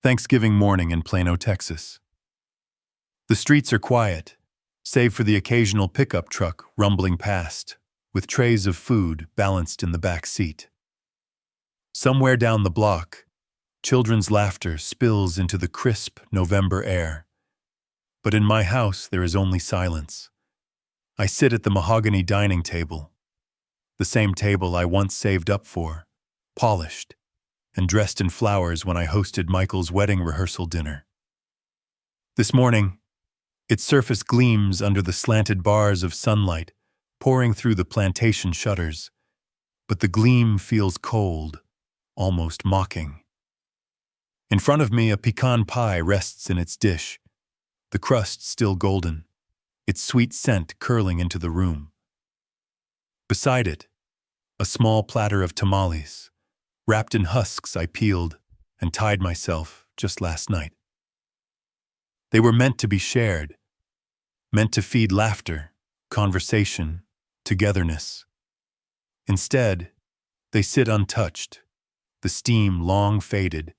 Thanksgiving morning in Plano, Texas. The streets are quiet, save for the occasional pickup truck rumbling past, with trays of food balanced in the back seat. Somewhere down the block, children's laughter spills into the crisp November air. But in my house there is only silence. I sit at the mahogany dining table, the same table I once saved up for, polished, and dressed in flowers when I hosted Michael's wedding rehearsal dinner. This morning, its surface gleams under the slanted bars of sunlight pouring through the plantation shutters, but the gleam feels cold, almost mocking. In front of me, a pecan pie rests in its dish, the crust still golden, its sweet scent curling into the room. Beside it, a small platter of tamales, wrapped in husks I peeled and tied myself just last night. They were meant to be shared, meant to feed laughter, conversation, togetherness. Instead, they sit untouched, the steam long faded,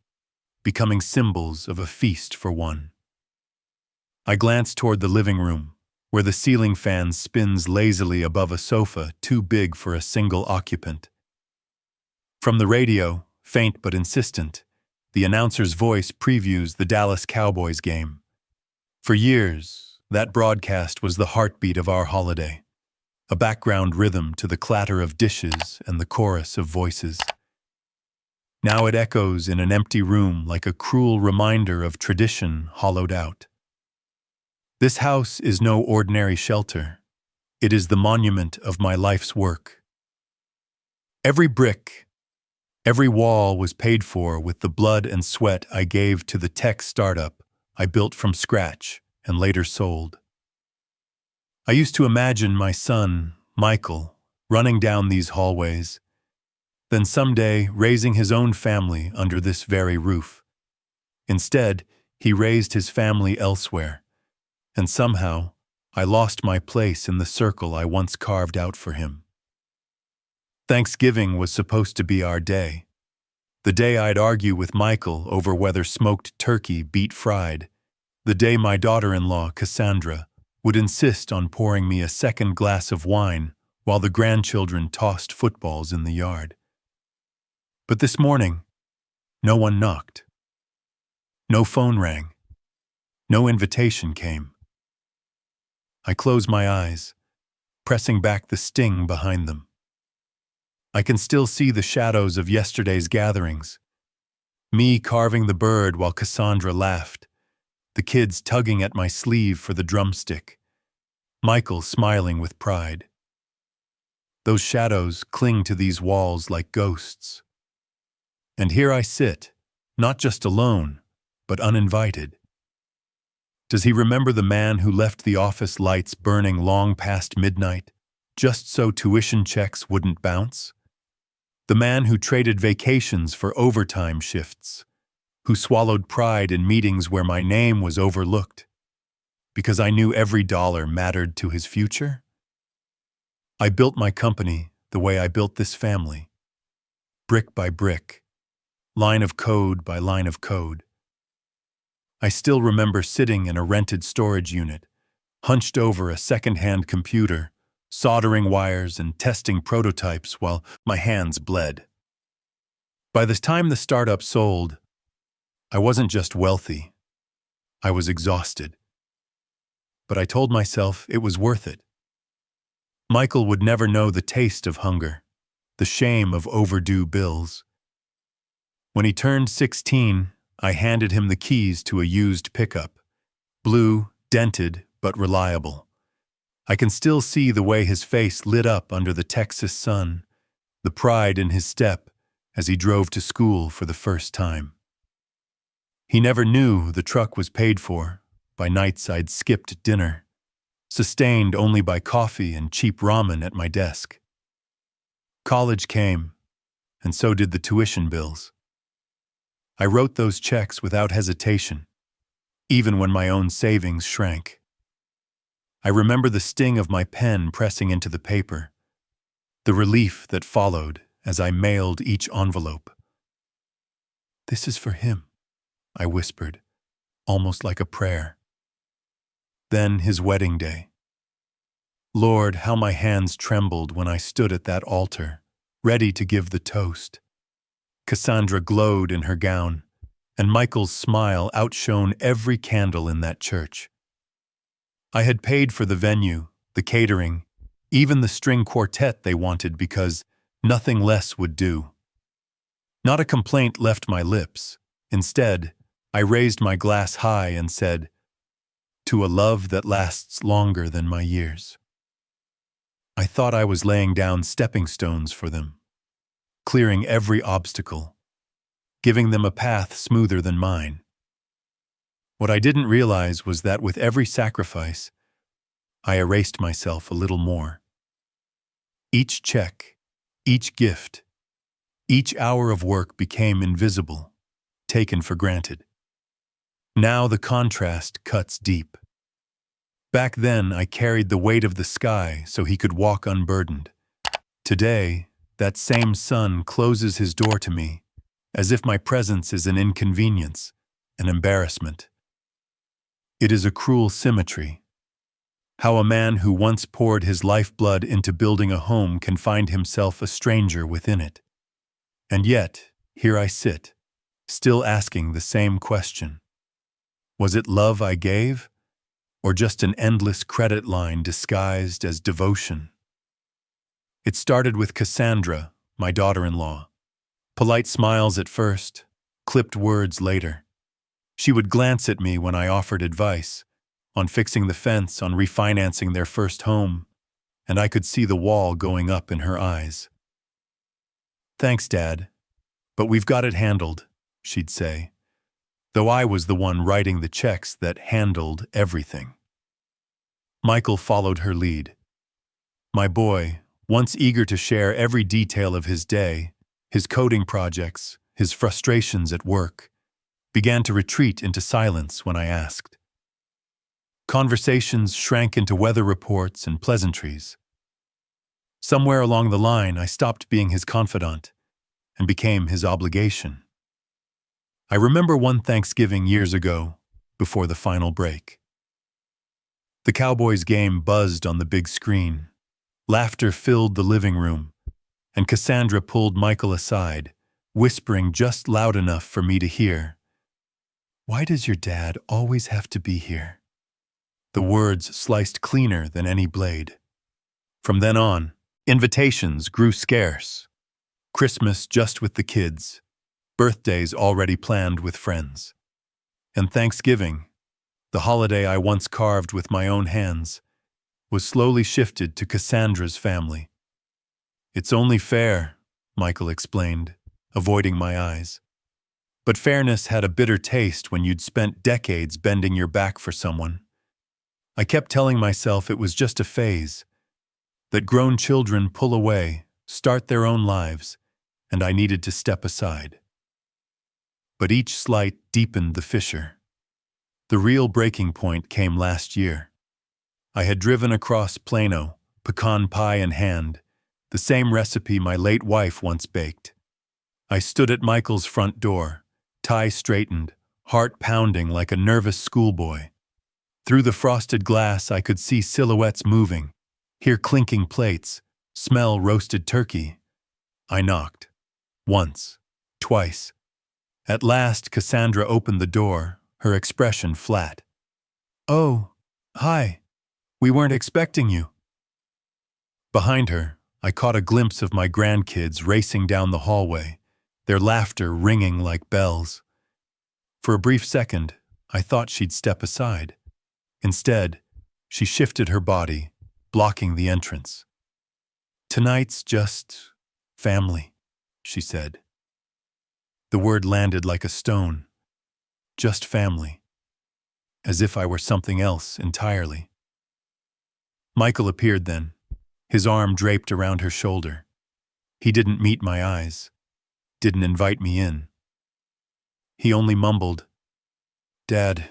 becoming symbols of a feast for one. I glance toward the living room, where the ceiling fan spins lazily above a sofa too big for a single occupant. From the radio, faint but insistent, the announcer's voice previews the Dallas Cowboys game. For years, that broadcast was the heartbeat of our holiday, a background rhythm to the clatter of dishes and the chorus of voices. Now it echoes in an empty room like a cruel reminder of tradition hollowed out. This house is no ordinary shelter. It is the monument of my life's work. Every brick, every wall was paid for with the blood and sweat I gave to the tech startup I built from scratch and later sold. I used to imagine my son, Michael, running down these hallways, then someday raising his own family under this very roof. Instead, he raised his family elsewhere, and somehow I lost my place in the circle I once carved out for him. Thanksgiving was supposed to be our day, the day I'd argue with Michael over whether smoked turkey beat fried, the day my daughter-in-law, Cassandra, would insist on pouring me a second glass of wine while the grandchildren tossed footballs in the yard. But this morning, no one knocked. No phone rang. No invitation came. I close my eyes, pressing back the sting behind them. I can still see the shadows of yesterday's gatherings. Me carving the bird while Cassandra laughed, the kids tugging at my sleeve for the drumstick, Michael smiling with pride. Those shadows cling to these walls like ghosts. And here I sit, not just alone, but uninvited. Does he remember the man who left the office lights burning long past midnight, just so tuition checks wouldn't bounce? The man who traded vacations for overtime shifts, who swallowed pride in meetings where my name was overlooked, because I knew every dollar mattered to his future? I built my company the way I built this family, brick by brick, line of code by line of code. I still remember sitting in a rented storage unit, hunched over a second-hand computer, soldering wires and testing prototypes while my hands bled. By the time the startup sold, I wasn't just wealthy, I was exhausted. But I told myself it was worth it. Michael would never know the taste of hunger, the shame of overdue bills. When he turned 16, I handed him the keys to a used pickup, blue, dented, but reliable. I can still see the way his face lit up under the Texas sun, the pride in his step as he drove to school for the first time. He never knew the truck was paid for by nights I'd skipped dinner, sustained only by coffee and cheap ramen at my desk. College came, and so did the tuition bills. I wrote those checks without hesitation, even when my own savings shrank. I remember the sting of my pen pressing into the paper, the relief that followed as I mailed each envelope. This is for him, I whispered, almost like a prayer. Then his wedding day. Lord, how my hands trembled when I stood at that altar, ready to give the toast. Cassandra glowed in her gown, and Michael's smile outshone every candle in that church. I had paid for the venue, the catering, even the string quartet they wanted because nothing less would do. Not a complaint left my lips. Instead, I raised my glass high and said, "To a love that lasts longer than my years." I thought I was laying down stepping stones for them, clearing every obstacle, giving them a path smoother than mine. What I didn't realize was that with every sacrifice, I erased myself a little more. Each check, each gift, each hour of work became invisible, taken for granted. Now the contrast cuts deep. Back then, I carried the weight of the sky so he could walk unburdened. Today, that same sun closes his door to me, as if my presence is an inconvenience, an embarrassment. It is a cruel symmetry. How a man who once poured his lifeblood into building a home can find himself a stranger within it. And yet, here I sit, still asking the same question. Was it love I gave, or just an endless credit line disguised as devotion? It started with Cassandra, my daughter-in-law. Polite smiles at first, clipped words later. She would glance at me when I offered advice, on fixing the fence, on refinancing their first home, and I could see the wall going up in her eyes. "Thanks, Dad, but we've got it handled," she'd say, though I was the one writing the checks that handled everything. Michael followed her lead. My boy, once eager to share every detail of his day, his coding projects, his frustrations at work, began to retreat into silence when I asked. Conversations shrank into weather reports and pleasantries. Somewhere along the line, I stopped being his confidant and became his obligation. I remember one Thanksgiving years ago, before the final break. The Cowboys game buzzed on the big screen. Laughter filled the living room, and Cassandra pulled Michael aside, whispering just loud enough for me to hear. "Why does your dad always have to be here?" The words sliced cleaner than any blade. From then on, invitations grew scarce. Christmas just with the kids, birthdays already planned with friends. And Thanksgiving, the holiday I once carved with my own hands, was slowly shifted to Cassandra's family. "It's only fair," Michael explained, avoiding my eyes. But fairness had a bitter taste when you'd spent decades bending your back for someone. I kept telling myself it was just a phase, that grown children pull away, start their own lives, and I needed to step aside. But each slight deepened the fissure. The real breaking point came last year. I had driven across Plano, pecan pie in hand, the same recipe my late wife once baked. I stood at Michael's front door, tie straightened, heart pounding like a nervous schoolboy. Through the frosted glass I could see silhouettes moving, hear clinking plates, smell roasted turkey. I knocked. Once. Twice. At last Cassandra opened the door, her expression flat. "Oh, hi. We weren't expecting you." Behind her, I caught a glimpse of my grandkids racing down the hallway, their laughter ringing like bells. For a brief second, I thought she'd step aside. Instead, she shifted her body, blocking the entrance. "Tonight's just family," she said. The word landed like a stone. Just family. As if I were something else entirely. Michael appeared then, his arm draped around her shoulder. He didn't meet my eyes, didn't invite me in. He only mumbled, "Dad,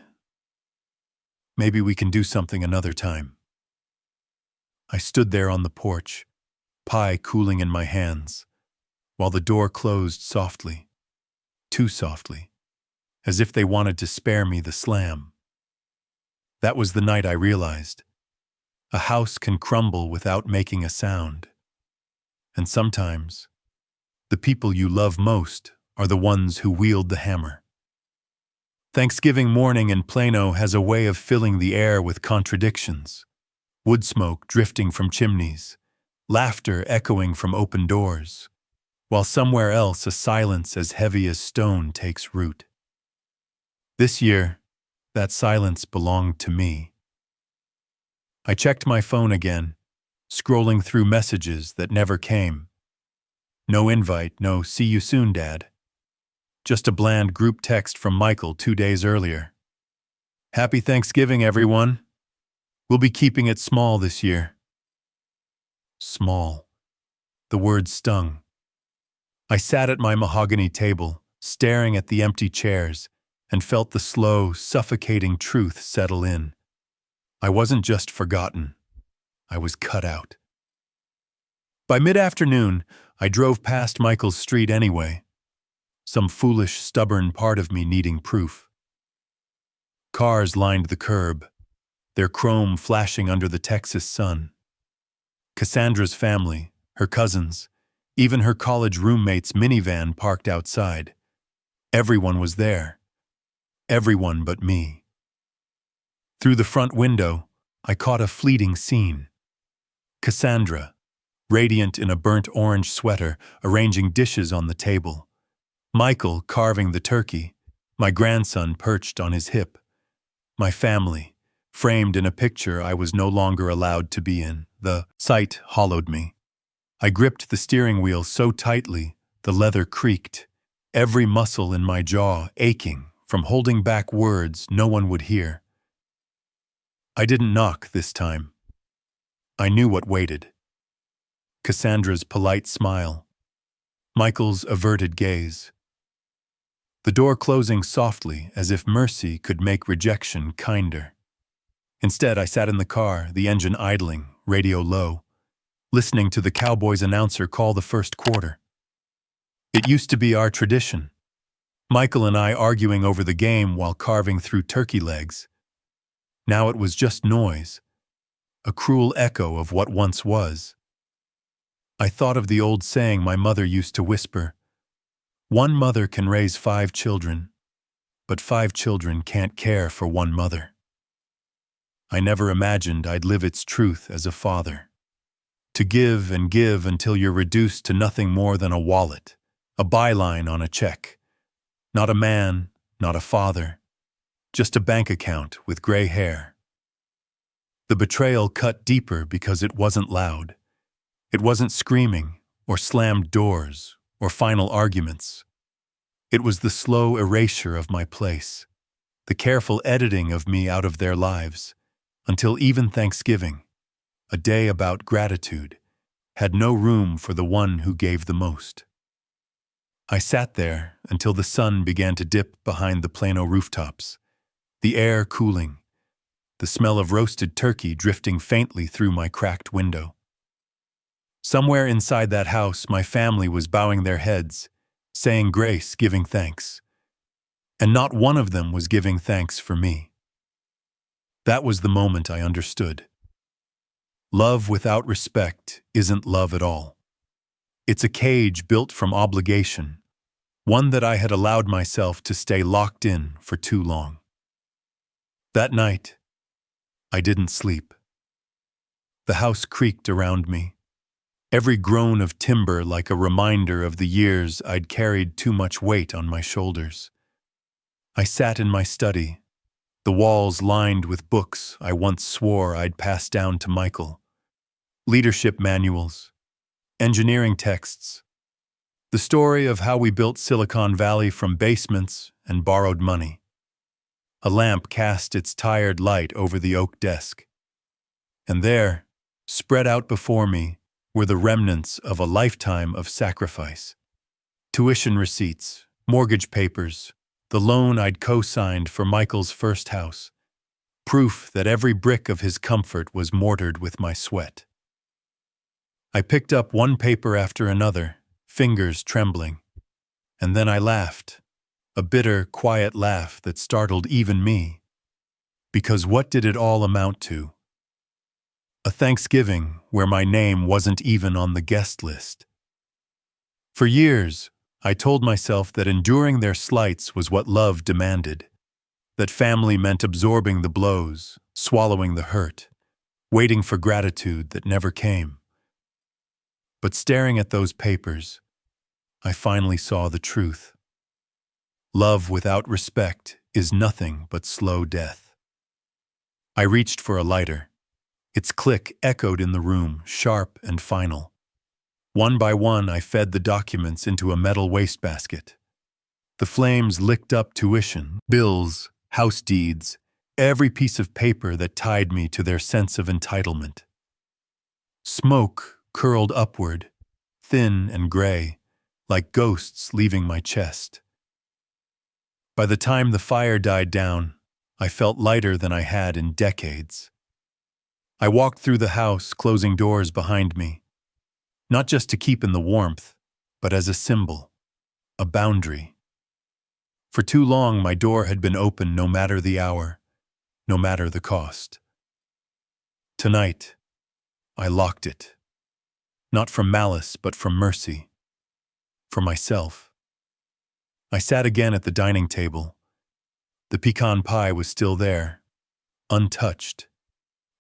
maybe we can do something another time." I stood there on the porch, pie cooling in my hands, while the door closed softly, too softly, as if they wanted to spare me the slam. That was the night I realized a house can crumble without making a sound. And sometimes, the people you love most are the ones who wield the hammer. Thanksgiving morning in Plano has a way of filling the air with contradictions. Wood smoke drifting from chimneys, laughter echoing from open doors, while somewhere else a silence as heavy as stone takes root. This year, that silence belonged to me. I checked my phone again, scrolling through messages that never came. No invite, no "see you soon, Dad." Just a bland group text from Michael 2 days earlier. "Happy Thanksgiving, everyone. We'll be keeping it small this year." Small. The word stung. I sat at my mahogany table, staring at the empty chairs, and felt the slow, suffocating truth settle in. I wasn't just forgotten. I was cut out. By mid-afternoon, I drove past Michael's street anyway, some foolish, stubborn part of me needing proof. Cars lined the curb, their chrome flashing under the Texas sun. Cassandra's family, her cousins, even her college roommate's minivan parked outside. Everyone was there. Everyone but me. Through the front window, I caught a fleeting scene. Cassandra, radiant in a burnt orange sweater, arranging dishes on the table. Michael carving the turkey, my grandson perched on his hip. My family, framed in a picture I was no longer allowed to be in. The sight hollowed me. I gripped the steering wheel so tightly, the leather creaked, every muscle in my jaw aching from holding back words no one would hear. I didn't knock this time. I knew what waited. Cassandra's polite smile, Michael's averted gaze. The door closing softly as if mercy could make rejection kinder. Instead, I sat in the car, the engine idling, radio low, listening to the Cowboys announcer call the first quarter. It used to be our tradition. Michael and I arguing over the game while carving through turkey legs. Now it was just noise, a cruel echo of what once was. I thought of the old saying my mother used to whisper, "One mother can raise 5 children, but 5 children can't care for one mother." I never imagined I'd live its truth as a father. To give and give until you're reduced to nothing more than a wallet, a byline on a check. Not a man, not a father, just a bank account with gray hair. The betrayal cut deeper because it wasn't loud. It wasn't screaming, or slammed doors, or final arguments. It was the slow erasure of my place, the careful editing of me out of their lives, until even Thanksgiving, a day about gratitude, had no room for the one who gave the most. I sat there until the sun began to dip behind the Plano rooftops, the air cooling, the smell of roasted turkey drifting faintly through my cracked window. Somewhere inside that house, my family was bowing their heads, saying grace, giving thanks. And not one of them was giving thanks for me. That was the moment I understood. Love without respect isn't love at all. It's a cage built from obligation, one that I had allowed myself to stay locked in for too long. That night, I didn't sleep. The house creaked around me, every groan of timber like a reminder of the years I'd carried too much weight on my shoulders. I sat in my study, the walls lined with books I once swore I'd pass down to Michael. Leadership manuals, engineering texts, the story of how we built Silicon Valley from basements and borrowed money. A lamp cast its tired light over the oak desk. And there, spread out before me, were the remnants of a lifetime of sacrifice. Tuition receipts, mortgage papers, the loan I'd co-signed for Michael's first house. Proof that every brick of his comfort was mortared with my sweat. I picked up one paper after another, fingers trembling. And then I laughed. a bitter, quiet laugh that startled even me. Because what did it all amount to? A Thanksgiving where my name wasn't even on the guest list. For years, I told myself that enduring their slights was what love demanded, that family meant absorbing the blows, swallowing the hurt, waiting for gratitude that never came. But staring at those papers, I finally saw the truth. Love without respect is nothing but slow death. I reached for a lighter. Its click echoed in the room, sharp and final. One by one, I fed the documents into a metal wastebasket. The flames licked up tuition, bills, house deeds, every piece of paper that tied me to their sense of entitlement. Smoke curled upward, thin and gray, like ghosts leaving my chest. By the time the fire died down, I felt lighter than I had in decades. I walked through the house, closing doors behind me, not just to keep in the warmth, but as a symbol, a boundary. For too long, my door had been open no matter the hour, no matter the cost. Tonight, I locked it, not from malice, but from mercy, for myself. I sat again at the dining table. The pecan pie was still there, untouched,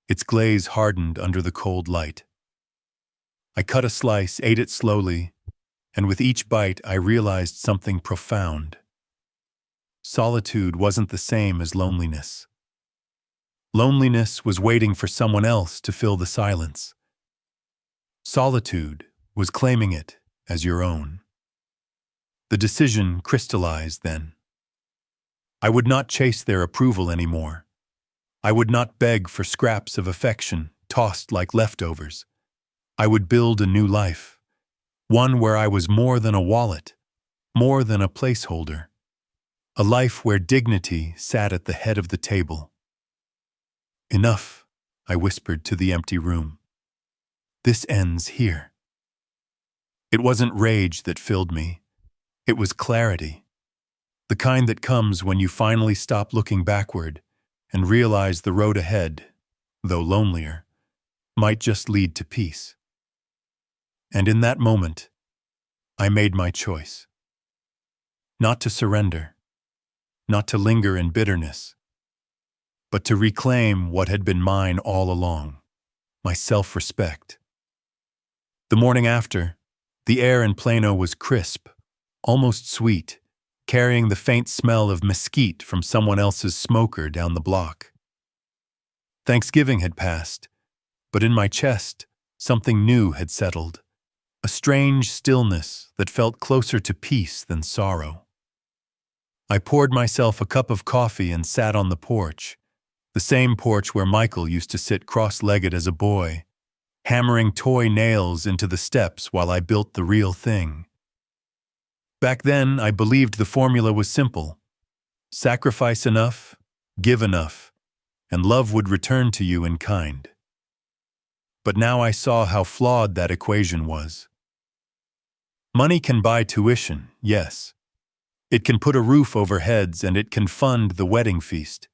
its glaze hardened under the cold light. I cut a slice, ate it slowly, and with each bite I realized something profound. Solitude wasn't the same as loneliness. Loneliness was waiting for someone else to fill the silence. Solitude was claiming it as your own. The decision crystallized then. I would not chase their approval anymore. I would not beg for scraps of affection tossed like leftovers. I would build a new life, one where I was more than a wallet, more than a placeholder, a life where dignity sat at the head of the table. Enough, I whispered to the empty room. This ends here. It wasn't rage that filled me. It was clarity, the kind that comes when you finally stop looking backward and realize the road ahead, though lonelier, might just lead to peace. And in that moment, I made my choice. Not to surrender, not to linger in bitterness, but to reclaim what had been mine all along, my self-respect. The morning after, the air in Plano was crisp, almost sweet, carrying the faint smell of mesquite from someone else's smoker down the block. Thanksgiving had passed, but in my chest, something new had settled, a strange stillness that felt closer to peace than sorrow. I poured myself a cup of coffee and sat on the porch, the same porch where Michael used to sit cross-legged as a boy, hammering toy nails into the steps while I built the real thing. Back then, I believed the formula was simple. Sacrifice enough, give enough, and love would return to you in kind. But now I saw how flawed that equation was. Money can buy tuition, yes. It can put a roof over heads and it can fund the wedding feast.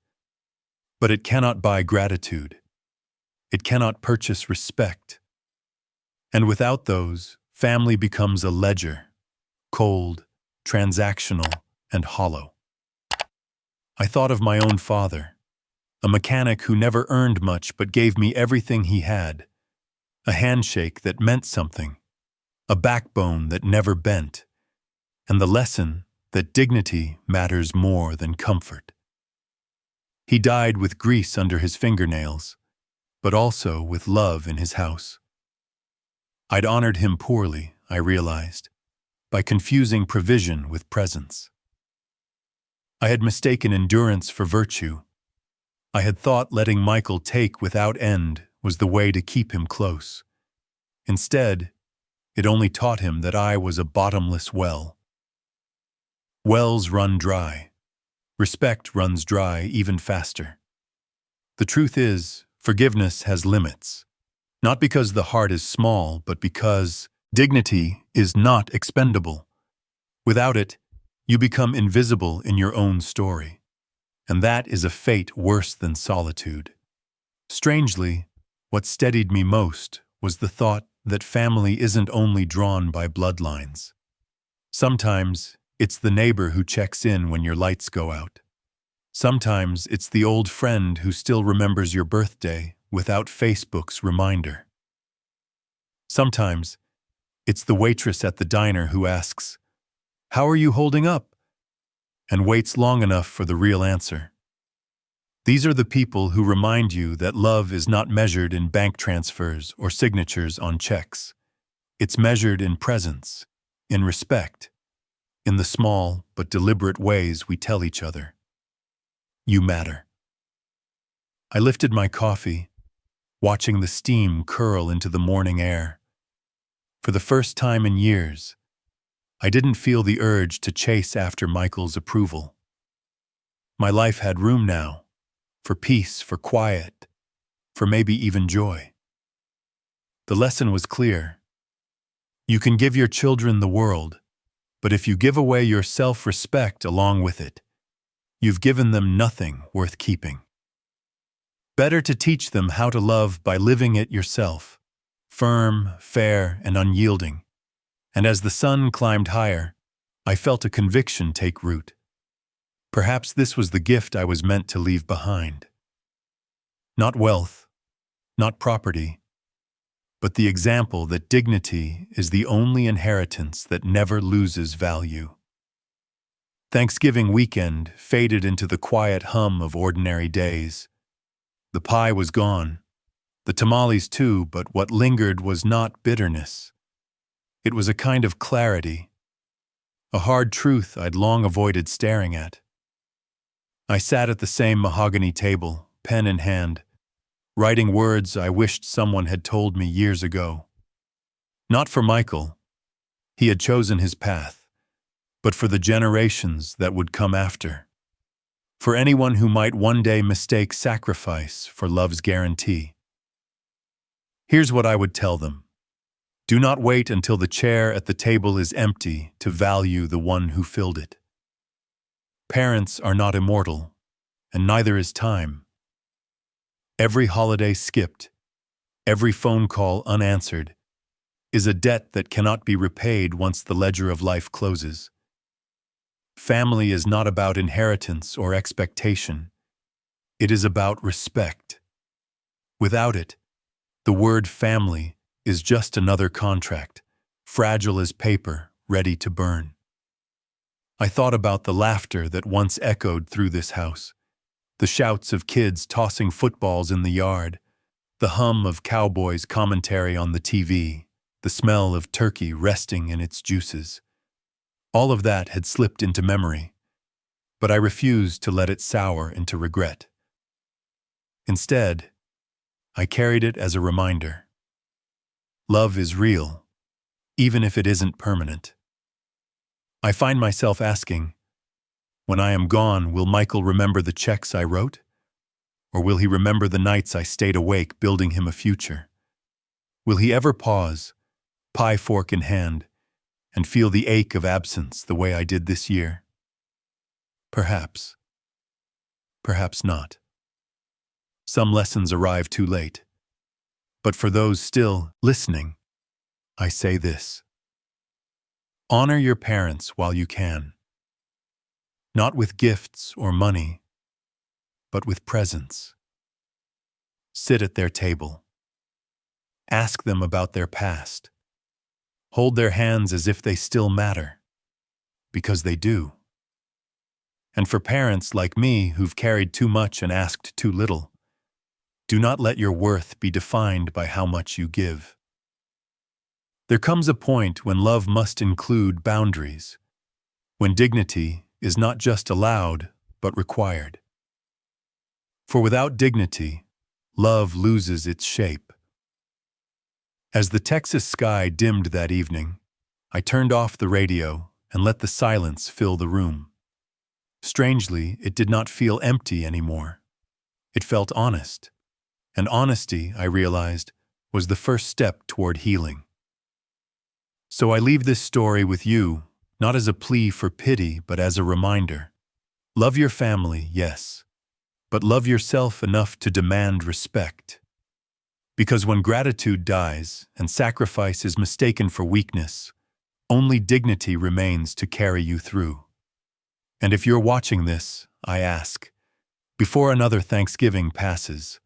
But it cannot buy gratitude. It cannot purchase respect. And without those, family becomes a ledger, cold, transactional, and hollow. I thought of my own father, a mechanic who never earned much but gave me everything he had, a handshake that meant something, a backbone that never bent, and the lesson that dignity matters more than comfort. He died with grease under his fingernails, but also with love in his house. I'd honored him poorly, I realized, by confusing provision with presence. I had mistaken endurance for virtue. I had thought letting Michael take without end was the way to keep him close. Instead, it only taught him that I was a bottomless well. Wells run dry. Respect runs dry even faster. The truth is, forgiveness has limits. Not because the heart is small, but because dignity is not expendable. Without it, You become invisible in your own story. And that is a fate worse than solitude. Strangely, what steadied me most was the thought that family isn't only drawn by bloodlines. Sometimes it's the neighbor who checks in when your lights go out. Sometimes it's the old friend who still remembers your birthday without Facebook's reminder. Sometimes it's the waitress at the diner who asks, "How are you holding up?" and waits long enough for the real answer. These are the people who remind you that love is not measured in bank transfers or signatures on checks. It's measured in presence, in respect, in the small but deliberate ways we tell each other, "You matter." I lifted my coffee, watching the steam curl into the morning air. For the first time in years, I didn't feel the urge to chase after Michael's approval. My life had room now, for peace, for quiet, for maybe even joy. The lesson was clear. You can give your children the world, but if you give away your self-respect along with it, you've given them nothing worth keeping. Better to teach them how to love by living it yourself, firm, fair, and unyielding. And as the sun climbed higher, I felt a conviction take root. Perhaps this was the gift I was meant to leave behind. Not wealth, not property, but the example that dignity is the only inheritance that never loses value. Thanksgiving weekend faded into the quiet hum of ordinary days. The pie was gone, the tamales too, but what lingered was not bitterness. It was a kind of clarity, a hard truth I'd long avoided staring at. I sat at the same mahogany table, pen in hand, writing words I wished someone had told me years ago. Not for Michael, he had chosen his path, but for the generations that would come after. For anyone who might one day mistake sacrifice for love's guarantee. Here's what I would tell them. Do not wait until the chair at the table is empty to value the one who filled it. Parents are not immortal, and neither is time. Every holiday skipped, every phone call unanswered, is a debt that cannot be repaid once the ledger of life closes. Family is not about inheritance or expectation. It is about respect. Without it, the word family is just another contract, fragile as paper, ready to burn. I thought about the laughter that once echoed through this house, the shouts of kids tossing footballs in the yard, the hum of cowboys' commentary on the TV, the smell of turkey resting in its juices. All of that had slipped into memory, but I refused to let it sour into regret. Instead, I carried it as a reminder. Love is real, even if it isn't permanent. I find myself asking, when I am gone, will Michael remember the checks I wrote? Or will he remember the nights I stayed awake building him a future? Will he ever pause, pie fork in hand, and feel the ache of absence the way I did this year? Perhaps. Perhaps not. Some lessons arrive too late. But for those still listening, I say this. Honor your parents while you can. Not with gifts or money, but with presence. Sit at their table. Ask them about their past. Hold their hands as if they still matter, because they do. And for parents like me who've carried too much and asked too little, do not let your worth be defined by how much you give. There comes a point when love must include boundaries, when dignity is not just allowed, but required. For without dignity, love loses its shape. As the Texas sky dimmed that evening, I turned off the radio and let the silence fill the room. Strangely, it did not feel empty anymore. It felt honest. And honesty, I realized, was the first step toward healing. So I leave this story with you, not as a plea for pity, but as a reminder. Love your family, yes, but love yourself enough to demand respect. Because when gratitude dies and sacrifice is mistaken for weakness, only dignity remains to carry you through. And if you're watching this, I ask, before another Thanksgiving passes,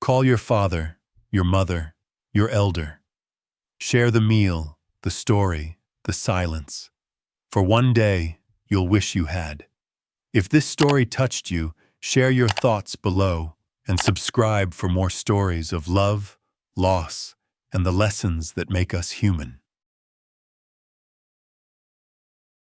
call your father, your mother, your elder. Share the meal, the story, the silence. For one day, you'll wish you had. If this story touched you, share your thoughts below and subscribe for more stories of love, loss, and the lessons that make us human.